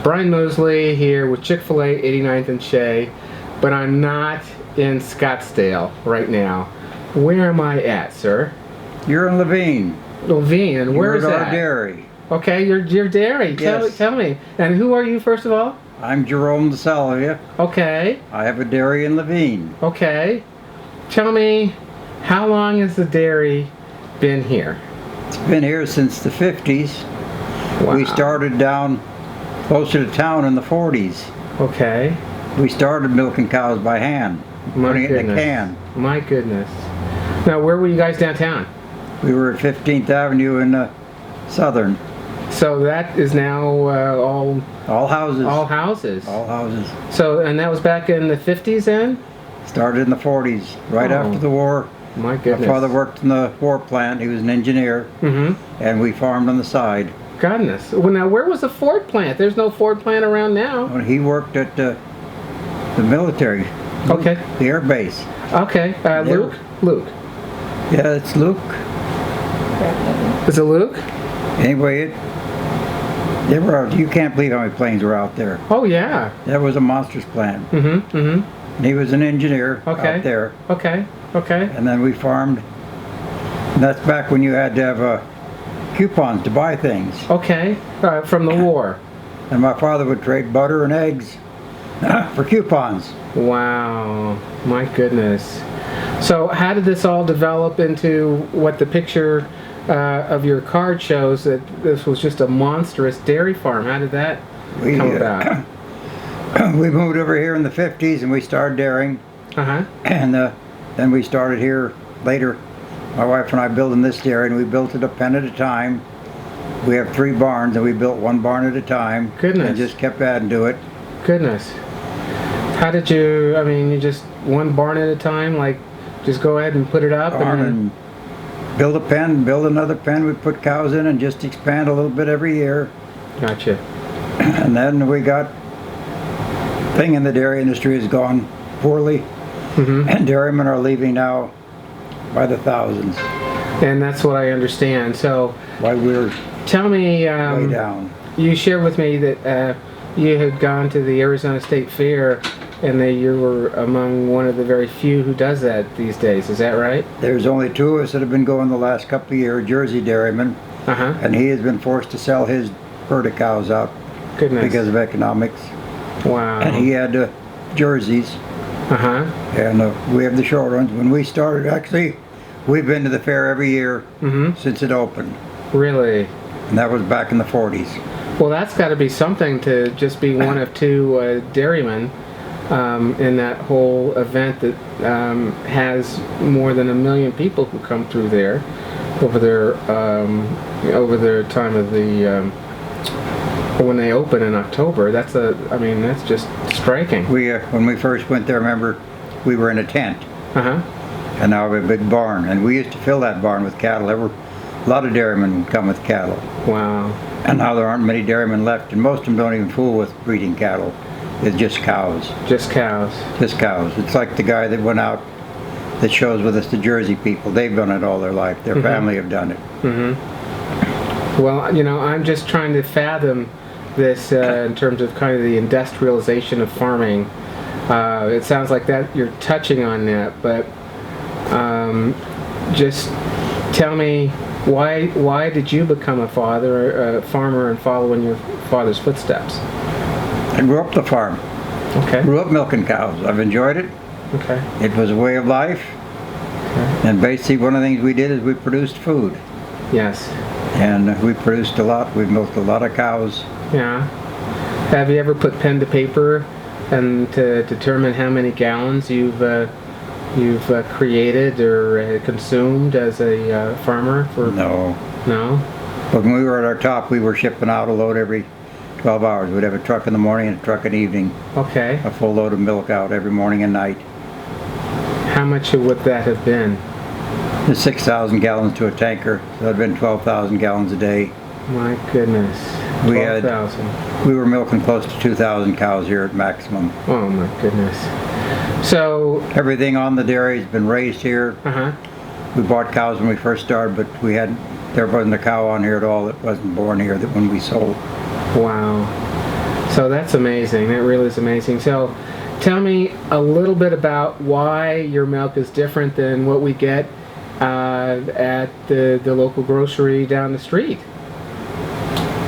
Brian Mosley here with Chick-fil-A 89th and Shea, but I'm not in Scottsdale right now. Where am I at, sir? You're in Laveen. Laveen, and where is You're at that? our dairy. Okay, your dairy. Yes. Tell me. And who are you, first of all? I'm Jerome the Salvia. Okay. I have a dairy in Laveen. Okay. Tell me, how long has the dairy been here? It's been here since the 50s. Wow. We started down closer to town in the 40s. Okay. We started milking cows by hand, putting it in a can. My goodness. Now, where were you guys downtown? We were at 15th Avenue in Southern. So that is now all houses. All houses. All houses. So, and that was back in the 50s then? Started in the 40s, right after the war. My goodness. My father worked in the war plant. He was an engineer. And we farmed on the side. Goodness. Well, now, where was the Ford plant? There's no Ford plant around now. When he worked at the military. Okay. The air base. Okay. Luke? Luke. Yeah, it's Luke. Is it Luke? Anyway, they were out. You can't believe how many planes were out there. Oh, yeah. That was a monstrous plant. And he was an engineer out there. Okay. And then we farmed. And that's back when you had to have coupons to buy things. Okay. From the war. And my father would trade butter and eggs for coupons. Wow. My goodness. So how did this all develop into what the picture of your card shows, that this was just a monstrous dairy farm? How did that come about? We moved over here in the 50s and we started dairying. And then we started here later. My wife and I building this dairy, and we built it a pen at a time. We have 3 barns, and we built 1 barn at a time. Goodness. And just kept adding to it. Goodness. How did you, I mean, you just 1 barn at a time, like just go ahead and put it up? And build a pen, build another pen. We put cows in and just expand a little bit every year. Gotcha. And then we got, thing in the dairy industry has gone poorly. And dairymen are leaving now by the thousands. And that's what I understand. So why we're tell me, way down. You shared with me that you had gone to the Arizona State Fair, and that you were among one of the very few who does that these days. Is that right? There's only 2 of us that have been going the last couple of years, Jersey dairyman. And he has been forced to sell his herd of cows out. Goodness. Because of economics. Wow. And he had jerseys. And we have the short ones. When we started, actually, we've been to the fair every year since it opened. Really? And that was back in the 40s. Well, that's got to be something to just be one of 2 dairymen in that whole event that has more than 1 million people who come through there over their time of the when they open in October. That's that's just striking. We when we first went there, remember, we were in a tent. And now we have a big barn, and we used to fill that barn with cattle. There were a lot of dairymen come with cattle. Wow. And now there aren't many dairymen left, and most of them don't even fool with breeding cattle. It's just cows. Just cows. Just cows. It's like the guy that went out that shows with us, the Jersey people. They've done it all their life. Their family have done it. Well, I'm just trying to fathom this in terms of kind of the industrialization of farming. It sounds like that you're touching on that, but just tell me, why did you become a farmer and follow in your father's footsteps? I grew up the farm. Okay. Grew up milking cows. I've enjoyed it. Okay. It was a way of life. Okay. And basically one of the things we did is we produced food. Yes. And we produced a lot. We milked a lot of cows. Yeah. Have you ever put pen to paper and to determine how many gallons you've created or consumed as a farmer? No. No? But when we were at our top, we were shipping out a load every 12 hours. We'd have a truck in the morning and a truck in the evening. Okay. A full load of milk out every morning and night. How much would that have been? 6,000 gallons to a tanker. So that'd been 12,000 gallons a day. My goodness. 12,000. We were milking close to 2,000 cows here at maximum. Oh my goodness. So everything on the dairy has been raised here. We bought cows when we first started, but there wasn't a cow on here at all that wasn't born here when we sold. Wow. So that's amazing. That really is amazing. So tell me a little bit about why your milk is different than what we get at the local grocery down the street.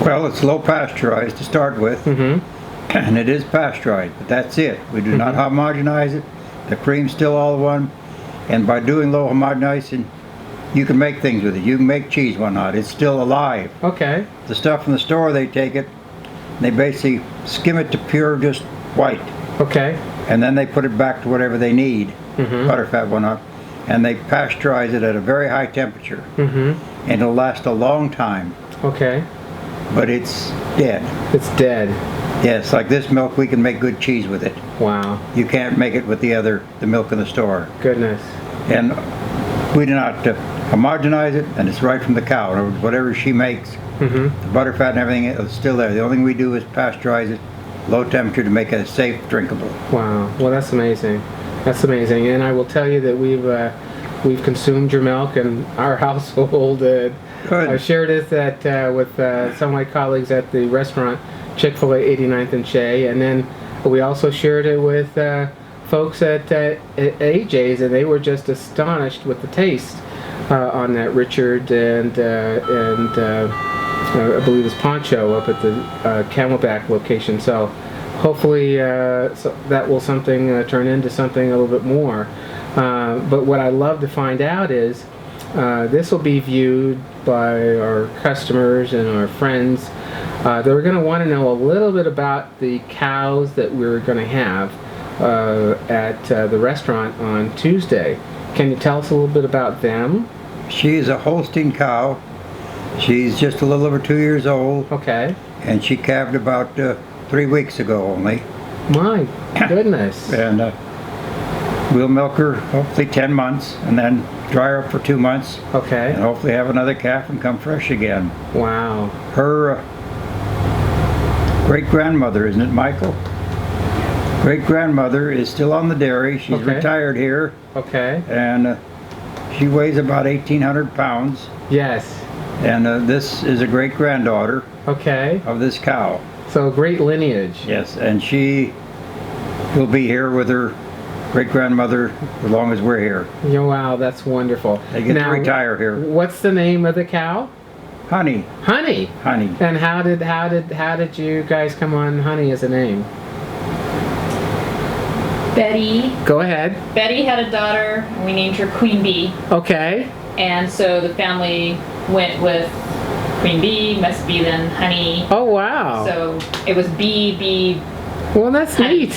Well, it's low pasteurized to start with, and it is pasteurized, but that's it. We do not homogenize it. The cream's still all one, and by doing low homogenizing, you can make things with it. You can make cheese, whatnot. It's still alive. Okay. The stuff from the store, they take it, they basically skim it to pure just white. Okay. And then they put it back to whatever they need, butterfat, whatnot, and they pasteurize it at a very high temperature, and it'll last a long time. Okay. But it's dead. It's dead. Yes, like this milk, we can make good cheese with it. Wow. You can't make it with the milk in the store. Goodness. And we do not homogenize it, and it's right from the cow. In other words, whatever she makes, the butterfat and everything is still there. The only thing we do is pasteurize it, low temperature, to make it safe, drinkable. Wow. Well, that's amazing. That's amazing. And I will tell you that we've consumed your milk in our household. I shared it with some of my colleagues at the restaurant Chick-fil-A 89th and Shea, and then we also shared it with folks at AJ's, and they were just astonished with the taste on that Richard and I believe it's Poncho up at the Camelback location. So hopefully that will turn into something a little bit more. But what I love to find out is this will be viewed by our customers and our friends. They're going to want to know a little bit about the cows that we're going to have at the restaurant on Tuesday. Can you tell us a little bit about them? She's a Holstein cow. She's just a little over 2 years old. Okay. And she calved about 3 weeks ago only. My goodness. And we'll milk her hopefully 10 months and then dry her up for 2 months. Okay. And hopefully have another calf and come fresh again. Wow. Her great-grandmother, isn't it, Michael? Great-grandmother is still on the dairy. She's retired here. Okay. And she weighs about 1,800 pounds. Yes. And this is a great-granddaughter of this cow. So great lineage. Yes, and she will be here with her great-grandmother as long as we're here. Wow, that's wonderful. They get to retire here. What's the name of the cow? Honey. Honey. Honey. And how did you guys come on Honey as a name? Betty. Go ahead. Betty had a daughter, and we named her Queen Bee. Okay. And so the family went with Queen Bee, must be then Honey. Oh, wow. So it was Bee. Well, that's neat.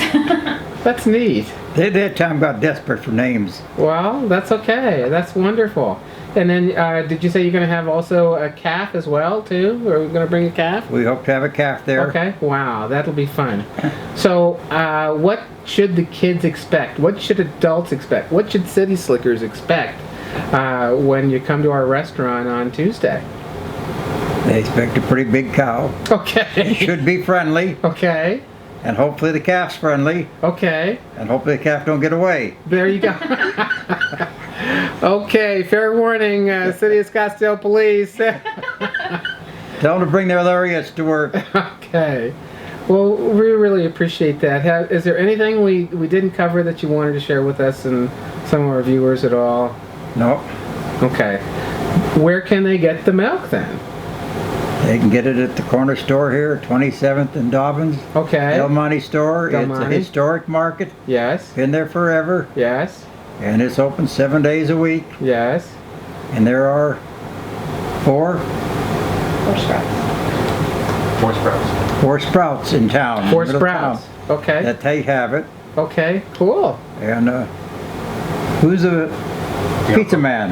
That's neat. They that time got desperate for names. Well, that's okay. That's wonderful. And then, did you say you're going to have also a calf as well, too? Are we going to bring a calf? We hope to have a calf there. Okay. Wow, that'll be fun. So, what should the kids expect? What should adults expect? What should city slickers expect when you come to our restaurant on Tuesday? They expect a pretty big cow. Okay. It should be friendly. Okay. And hopefully the calf's friendly. Okay. And hopefully the calf don't get away. There you go. Okay, fair warning, City of Scottsdale Police. Tell them to bring their lariats to work. Okay. Well, we really appreciate that. Is there anything we didn't cover that you wanted to share with us and some of our viewers at all? No. Okay. Where can they get the milk then? They can get it at the corner store here, 27th and Dobbins. Okay. Del Monte store. Del It's Monte. a historic market. Yes. Been there forever. Yes. And it's open 7 days a week. Yes. And there are four sprouts in town. Four middle sprouts. town, Okay. that they have it. Okay. Cool. And who's the pizza man?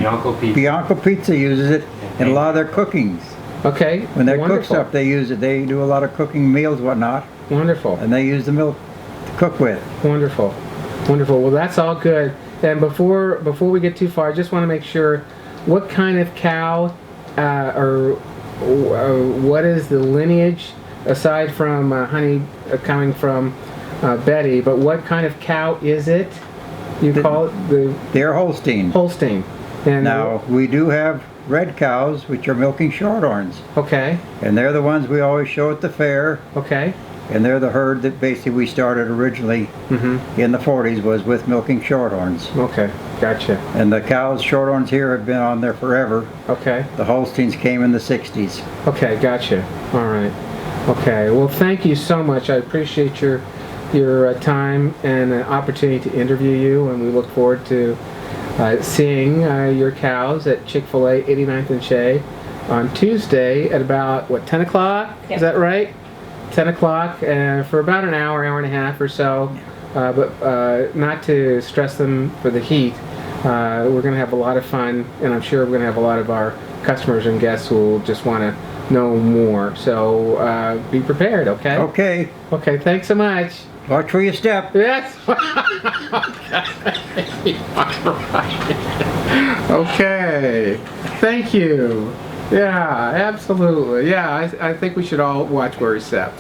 Bianco Pizza uses it in a lot of their cookings. Okay. When they Wonderful. cook stuff, they use it. They do a lot of cooking meals, whatnot, Wonderful. and they use the milk to cook with. Wonderful. Wonderful. Well, that's all good. And before we get too far, I just want to make sure what kind of cow or what is the lineage aside from Honey coming from Betty, but what kind of cow is it? You call it They're Holstein. Holstein. And Now, we do have red cows, which are milking shorthorns. Okay. And they're the ones we always show at the fair. Okay. And they're the herd that basically we started originally in the 40s, was with milking shorthorns. Okay, gotcha. And the cows, shorthorns here, have been on there forever. Okay. The Holsteins came in the 60s. Okay, gotcha. All right. Okay. Well, thank you so much. I appreciate your time and an opportunity to interview you, and we look forward to seeing your cows at Chick-fil-A 89th and Shea on Tuesday at about, what, 10 o'clock? Yep. Is that right? 10 o'clock for about an hour and a half or so. But not to stress them for the heat. We're going to have a lot of fun, and I'm sure we're going to have a lot of our customers and guests who will just want to know more. So be prepared, okay? Okay. Okay, thanks so much. Watch where you step. Yes. Okay. Thank you. Yeah, absolutely. Yeah, I think we should all watch where we step.